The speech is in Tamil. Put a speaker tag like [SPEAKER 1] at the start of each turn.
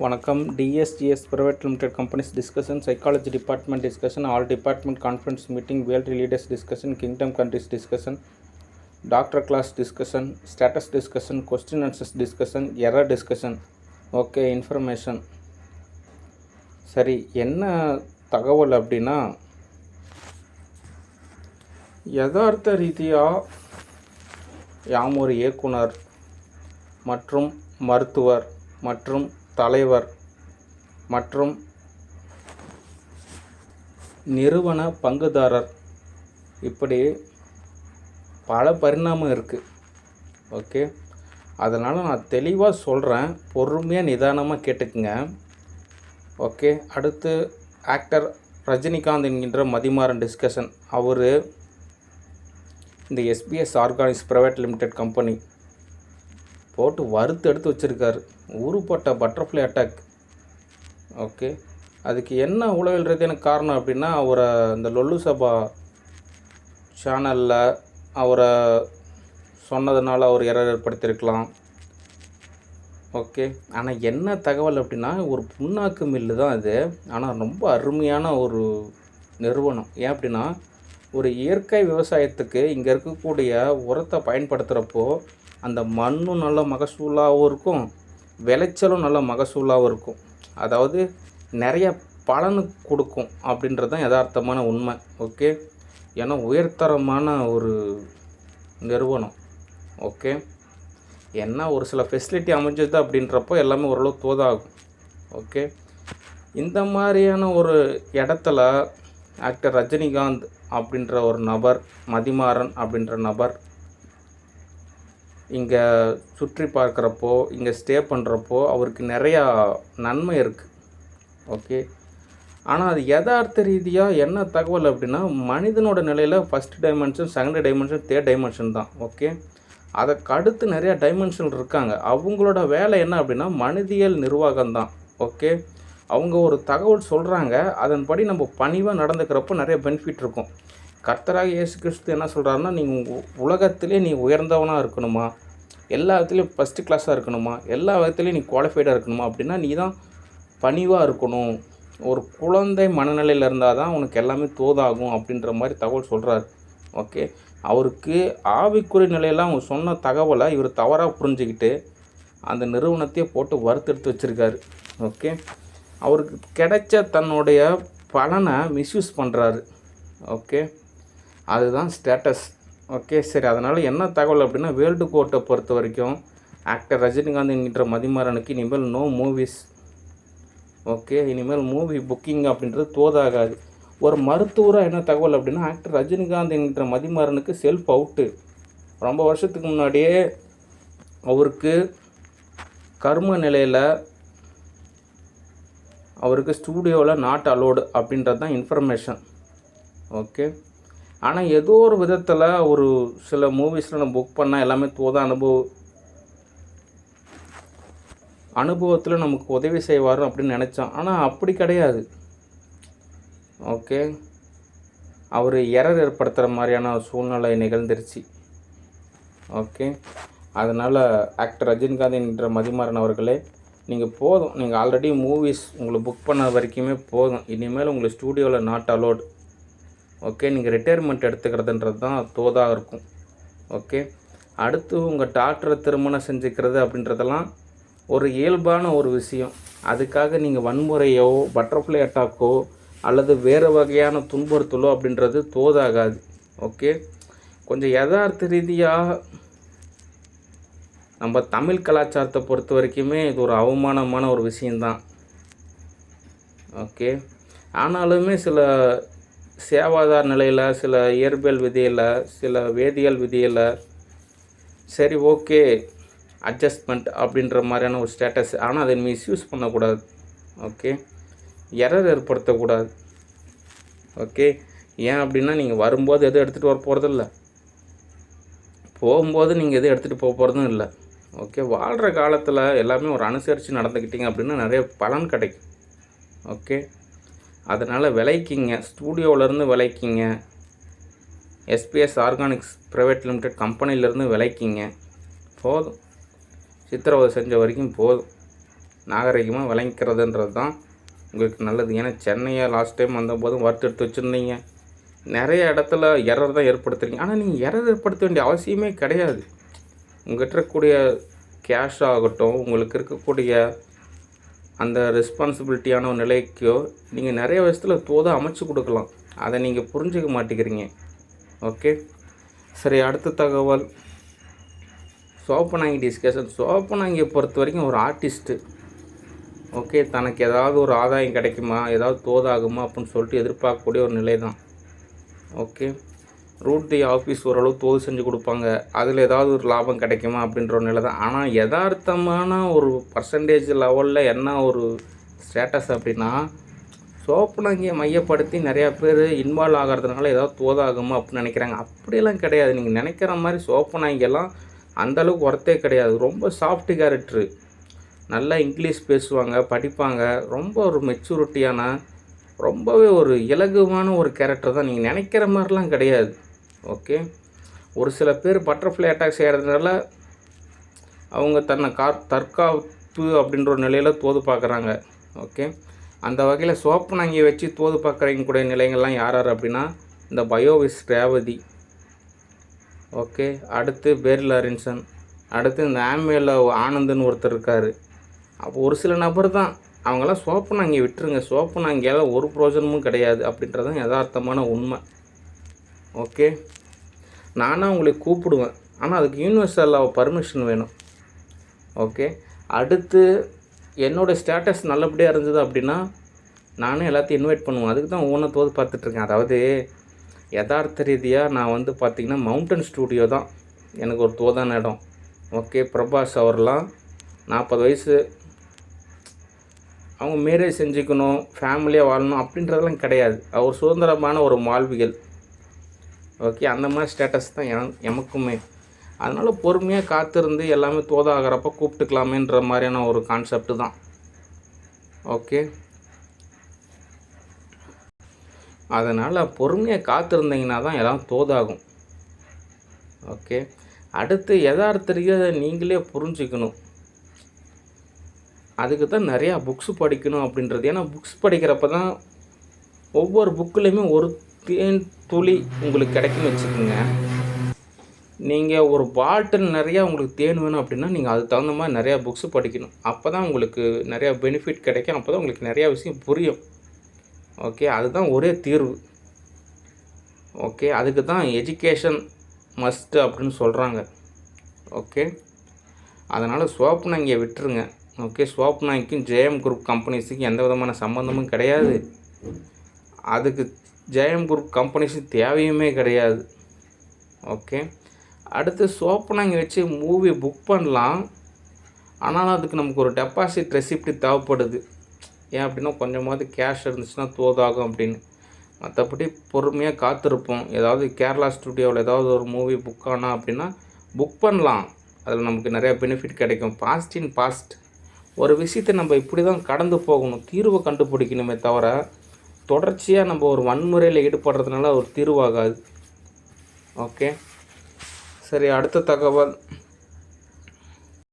[SPEAKER 1] வணக்கம். DSGS Private Limited Companies discussion, Psychology Department discussion, All Department Conference meeting, World Leaders discussion, Kingdom countries discussion, Doctor class discussion, Status discussion, Question answers discussion, Error discussion. Okay, information. சரி, என்ன தகவல் அப்படின்னா, யதார்த்த ரீதியாக யாம் ஒரு இயக்குனர் மற்றும் மருத்துவர் மற்றும் தலைவர் மற்றும் நிறுவன பங்குதாரர், இப்படி பல பரிணாமம் இருக்குது. ஓகே, அதனால் நான் தெளிவாக சொல்கிறேன், பொறுமையாக நிதானமாக கேட்டுக்குங்க. ஓகே, அடுத்து ஆக்டர் ரஜினிகாந்த் என்கின்ற மதிமாறன் டிஸ்கஷன். அவர் இந்த SBS organics private limited company போட்டு வறுத்து எடுத்து வச்சுருக்காரு. உருப்பட்ட பட்டர்ஃப்ளை அட்டாக். ஓகே, அதுக்கு என்ன உளவியல் ரீதியான காரணம் அப்படின்னா, அவரை இந்த லொல்லு சபா சேனலில் அவரை சொன்னதுனால அவர் எரர் ஏற்படுத்தியிருக்கலாம். ஓகே, ஆனால் என்ன தகவல் அப்படின்னா, ஒரு புண்ணாக்கு மில்லு தான் இது. ஆனால் ரொம்ப அருமையான ஒரு நிறுவனம். ஏன் அப்படின்னா, ஒரு இயற்கை விவசாயத்துக்கு இங்கே இருக்கக்கூடிய உரத்தை பயன்படுத்துகிறப்போ அந்த மண்ணும் நல்ல மகசூலாகவும் இருக்கும், விளைச்சலும் நல்ல மகசூலாகவும் இருக்கும். அதாவது நிறைய பலனு கொடுக்கும் அப்படின்றது தான் யதார்த்தமான உண்மை. ஓகே, ஏன்னா உயர்தரமான ஒரு நிறுவனம். ஓகே, என்ன ஒரு சில ஃபெசிலிட்டி அமைஞ்சது அப்படின்றப்போ எல்லாமே ஓரளவு தோதாகும். ஓகே, இந்த மாதிரியான ஒரு இடத்துல ஆக்டர் ரஜினிகாந்த் அப்படின்ற ஒரு நபர், மதிமாறன் அப்படின்ற நபர் இங்கே சுற்றி பார்க்குறப்போ, இங்கே ஸ்டே பண்ணுறப்போ அவருக்கு நிறையா நன்மை இருக்குது. ஓகே, ஆனால் அது யதார்த்த ரீதியாக என்ன தகவல் அப்படின்னா, மனிதனோட நிலையில் first dimension, second dimension, third dimension தான். ஓகே, அதுக்கு அடுத்து நிறையா டைமென்ஷன் இருக்காங்க. அவங்களோட வேலை என்ன அப்படின்னா மனிதியல் நிர்வாகம் தான். ஓகே, அவங்க ஒரு தகவல் சொல்கிறாங்க, அதன்படி நம்ம பணிவாக நடந்துக்கிறப்போ நிறைய பெனிஃபிட் இருக்கும். கர்த்தராக இயேசு கிறிஸ்து என்ன சொல்கிறாருன்னா, நீங்கள் உலகத்திலே நீ உயர்ந்தவனாக இருக்கணுமா, எல்லா விதத்துலேயும் ஃபஸ்ட்டு கிளாஸாக இருக்கணுமா, எல்லா விதத்துலேயும் நீ குவாலிஃபைடாக இருக்கணுமா அப்படின்னா நீ தான் பணிவாக இருக்கணும், ஒரு குழந்தை மனநிலையில் இருந்தால் தான் உனக்கு எல்லாமே தோதாகும் அப்படின்ற மாதிரி தகவல் சொல்கிறார். ஓகே, அவருக்கு ஆவிக்குறி நிலையெல்லாம் அவங்க சொன்ன தகவலை இவர் தவறாக புரிஞ்சுக்கிட்டு அந்த நிறுவனத்தையே போட்டு வறுத்தெடுத்து வச்சுருக்காரு. ஓகே, அவருக்கு கிடைச்ச தன்னுடைய பலனை மிஸ்யூஸ் பண்ணுறாரு. ஓகே, அதுதான் ஸ்டேட்டஸ். ஓகே, சரி, அதனால் என்ன தகவல் அப்படின்னா, வேர்ல்டு கோர்ட்டை பொறுத்த வரைக்கும் ஆக்டர் ரஜினிகாந்த் என்கின்ற மதிமாறனுக்கு இனிமேல் நோ மூவிஸ். ஓகே, இனிமேல் மூவி புக்கிங் அப்படின்றது தோதாகாது. ஒரு மருத்துவராக என்ன தகவல் அப்படின்னா, ஆக்டர் ரஜினிகாந்த் என்கின்ற மதிமாறனுக்கு செல்ஃப் அவுட்டு. ரொம்ப வருஷத்துக்கு முன்னாடியே அவருக்கு கர்ம நிலையில் அவருக்கு ஸ்டூடியோவில் நாட் அலோடு அப்படின்றது தான் இன்ஃபர்மேஷன். ஓகே, ஆனால் ஏதோ ஒரு விதத்தில் ஒரு சில மூவிஸில் நம்ம புக் பண்ணால் எல்லாமே தோதா அனுபவத்தில் நமக்கு உதவி செய்வார் அப்படின்னு நினச்சோம். ஆனால் அப்படி கிடையாது. ஓகே, அவர் எரர் ஏற்படுத்துகிற மாதிரியான சூழ்நிலை நிகழ்ந்துருச்சு. ஓகே, அதனால் ஆக்டர் ரஜினிகாந்த் என்கிற மதிமாறன் அவர்களே, நீங்கள் போதும், நீங்கள் ஆல்ரெடி மூவிஸ் உங்களை புக் பண்ண வரைக்குமே போதும். இனிமேல் உங்களை ஸ்டூடியோவில் நாட் அலோடு. ஓகே, நீங்கள் ரிட்டையர்மெண்ட் எடுத்துக்கிறதுன்றது தான் தோதாக இருக்கும். ஓகே, அடுத்து உங்கள் டாக்டரை திருமணம் செஞ்சுக்கிறது அப்படின்றதெல்லாம் ஒரு இயல்பான ஒரு விஷயம். அதுக்காக நீங்கள் வன்முறையோ பட்டர்ஃப்ளை அட்டாக்கோ அல்லது வேறு வகையான துன்புறுத்தலோ அப்படின்றது தோதாகாது. ஓகே, கொஞ்சம் யதார்த்த ரீதியாக நம்ம தமிழ் கலாச்சாரத்தை பொறுத்த வரைக்குமே இது ஒரு அவமானமான ஒரு விஷயந்தான். ஓகே, ஆனாலுமே சில சேவாதார நிலையில், சில இயற்பியல் விதியில், சில வேதியியல் விதியில் சரி ஓகே அட்ஜஸ்ட்மெண்ட் அப்படின்ற மாதிரியான ஒரு ஸ்டேட்டஸ். ஆனால் அதை மிஸ்யூஸ் பண்ணக்கூடாது. Okay, error ஏற்படுத்தக்கூடாது. ஓகே, ஏன் அப்படின்னா நீங்கள் வரும்போது எதுவும் எடுத்துகிட்டு வர போகிறதில்ல, போகும்போது நீங்கள் எதுவும் எடுத்துகிட்டு போக போகிறதும் இல்லை. ஓகே, வாழ்கிற காலத்தில் எல்லாமே ஒரு அனுசரித்து நடந்துக்கிட்டிங்க அப்படின்னா நிறைய பலன் கிடைக்கும். ஓகே, அதனால் விளைக்கிங்க, ஸ்டூடியோவிலேருந்து விளைக்கிங்க, SBS ஆர்கானிக்ஸ் ப்ரைவேட் லிமிடெட் கம்பெனிலேருந்து விளைக்கிங்க. போதும், சித்திரவதை செஞ்ச வரைக்கும் போதும். நாகரிகமாக விளங்கிக்கிறதுன்றது தான் உங்களுக்கு நல்லது. ஏன்னா சென்னையை லாஸ்ட் டைம் வந்தபோதும் வறுத்தெடுத்து வச்சுருந்தீங்க. நிறைய இடத்துல எரர் தான் ஏற்படுத்துறீங்க. ஆனால் நீங்கள் எரர் ஏற்படுத்த வேண்டிய அவசியமே கிடையாது. உங்கள்கிட்ட இருக்கக்கூடிய கேஷ் ஆகட்டும், உங்களுக்கு இருக்கக்கூடிய அந்த ரெஸ்பான்சிபிலிட்டியான ஒரு நிலைக்கோ நீங்கள் நிறைய விஷயத்தில் தோதாக அமைச்சு கொடுக்கலாம். அதை நீங்கள் புரிஞ்சுக்க மாட்டேங்கிறீங்க. ஓகே, சரி, அடுத்த தகவல் சோப்பனாங்கி டிஸ்கஷன். சோப்பனாங்கியை பொறுத்த வரைக்கும் ஒரு ஆர்டிஸ்ட்டு. ஓகே, தனக்கு ஏதாவது ஒரு ஆதாயம் கிடைக்குமா, ஏதாவது தோதாகுமா அப்படின்னு சொல்லிட்டு எதிர்பார்க்கக்கூடிய ஒரு நிலை தான். ஓகே, ரூட் தி ஆஃபீஸ் ஓரளவு தோது செஞ்சு கொடுப்பாங்க, அதில் ஏதாவது ஒரு லாபம் கிடைக்குமா அப்படின்ற ஒரு நிலை தான். ஆனால் யதார்த்தமான ஒரு பர்சன்டேஜ் லெவலில் என்ன ஒரு ஸ்டேட்டஸ் அப்படின்னா, சோப்பனாங்கியை மையப்படுத்தி நிறையா பேர் இன்வால்வ் ஆகிறதுனால ஏதாவது தோதாகுமா அப்படின்னு நினைக்கிறாங்க. அப்படியெல்லாம் கிடையாது. நீங்கள் நினைக்கிற மாதிரி சோப்பனாங்கியெல்லாம் அந்தளவுக்கு ஒர்த்தே கிடையாது. ரொம்ப சாஃப்ட் கேரக்டரு, நல்லா இங்கிலீஷ் பேசுவாங்க, படிப்பாங்க, ரொம்ப ஒரு மெச்சூரிட்டியான, ரொம்பவே ஒரு இலகுவான ஒரு கேரக்டர் தான். நீங்கள் நினைக்கிற மாதிரிலாம் கிடையாது. ஓகே, ஒரு சில பேர் பட்டர்ஃப்ளை அட்டாக் செய்கிறதுனால அவங்க தன்னை தற்காப்பு அப்படின்ற ஒரு நிலையில் தோது பார்க்குறாங்க. ஓகே, அந்த வகையில் சோப்பனாங்கியை வச்சு தோது பார்க்குறக்கூடிய நிலைகள்லாம் யார் யார் அப்படின்னா, இந்த பயோவிஸ் ரேவதி, ஓகே, அடுத்து பேரில் அரின்சன், அடுத்து இந்த ஆமேல ஆனந்துன்னு ஒருத்தர் இருக்கார். அப்போ ஒரு சில நபர் தான், அவங்களாம் சோப்பனாங்கியை விட்டுருங்க. சோப்பனாங்கியால் ஒரு பிரோஜனமும் கிடையாது அப்படின்றது தான் யதார்த்தமான உண்மை. ஓகே, நானும் உங்களை கூப்பிடுவேன், ஆனால் அதுக்கு யூனிவர்சல் பர்மிஷன் வேணும். ஓகே, அடுத்து என்னோடய ஸ்டேட்டஸ் நல்லபடியாக இருந்தது அப்படின்னா நானும் எல்லாத்தையும் இன்வைட் பண்ணுவேன். அதுக்கு தான் ஒவ்வொன்றும் தோது பார்த்துட்ருக்கேன். அதாவது யதார்த்த ரீதியாக நான் வந்து பார்த்திங்கன்னா மவுண்டன் ஸ்டூடியோ தான் எனக்கு ஒரு தோதான இடம். ஓகே, பிரபாஸ் அவர்லாம் 40 வயசு, அவங்க மேரேஜ் செஞ்சுக்கணும், ஃபேமிலியாக வாழணும் அப்படின்றதெல்லாம் கிடையாது. அவர் சுதந்திரமான ஒரு வாழ்வியல். ஓகே, அந்த மாதிரி ஸ்டேட்டஸ் தான் எமக்குமே. அதனால் பொறுமையாக காத்திருந்து எல்லாமே தோதாகிறப்ப கூப்பிட்டுக்கலாமேன்ற மாதிரியான ஒரு கான்செப்ட் தான். ஓகே, அதனால் பொறுமையாக காத்திருந்தீங்கன்னா தான் எல்லாம் தோதாகும். ஓகே, அடுத்து யதார்த்தரியாக நீங்களே புரிஞ்சுக்கணும். அதுக்கு தான் நிறையா புக்ஸ் படிக்கணும் அப்படின்றது. ஏன்னா புக்ஸ் படிக்கிறப்ப தான் ஒவ்வொரு புக்குலேயுமே ஒரு தேன் துளி உங்களுக்கு கிடைக்குன்னு வச்சுக்கோங்க. நீங்கள் ஒரு பாட்டில் நிறையா உங்களுக்கு தேன் வேணும் அப்படின்னா நீங்கள் அதுக்கு தகுந்த மாதிரி நிறையா புக்ஸ் படிக்கணும். அப்போ தான் உங்களுக்கு நிறையா பெனிஃபிட் கிடைக்கும். அப்போ தான் உங்களுக்கு நிறையா விஷயம் புரியும். ஓகே, அதுதான் ஒரே தீர்வு. ஓகே, அதுக்கு தான் எஜுகேஷன் மஸ்ட்டு அப்படின்னு சொல்கிறாங்க. ஓகே, அதனால் சோப்பனாங்கியை விட்டுருங்க. ஓகே, சோப்பனாங்கிக்கும் ஜேஎம் குரூப் கம்பெனிஸுக்கும் எந்த விதமான சம்மந்தமும் கிடையாது. அதுக்கு ஜேஎம் குரூப் கம்பெனிஸுக்கு தேவையுமே கிடையாது. ஓகே, அடுத்து சோப்பனாங்கி வச்சு மூவி புக் பண்ணலாம். ஆனாலும் அதுக்கு நமக்கு ஒரு டெபாசிட் ரெசிப்ட் தேவைப்படுது. ஏன் அப்படின்னா கொஞ்சமாவது கேஷ் இருந்துச்சுன்னா தோதாகும் அப்படின்னு. மற்றபடி பொறுமையாக காத்திருப்போம். ஏதாவது கேரளா ஸ்டுடியோவில் ஏதாவது ஒரு மூவி புக் ஆனால் அப்படின்னா புக் பண்ணலாம். அதில் நமக்கு நிறையா பெனிஃபிட் கிடைக்கும். Past in past. ஒரு விஷயத்தை நம்ம இப்படி தான் கடந்து போகணும், தீர்வை கண்டுபிடிக்கணுமே தவிர தொடர்ச்சியாக நம்ம ஒரு வன்முறையில் ஈடுபடுறதுனால ஒரு தீர்வாகாது. ஓகே, சரி, அடுத்த தகவல்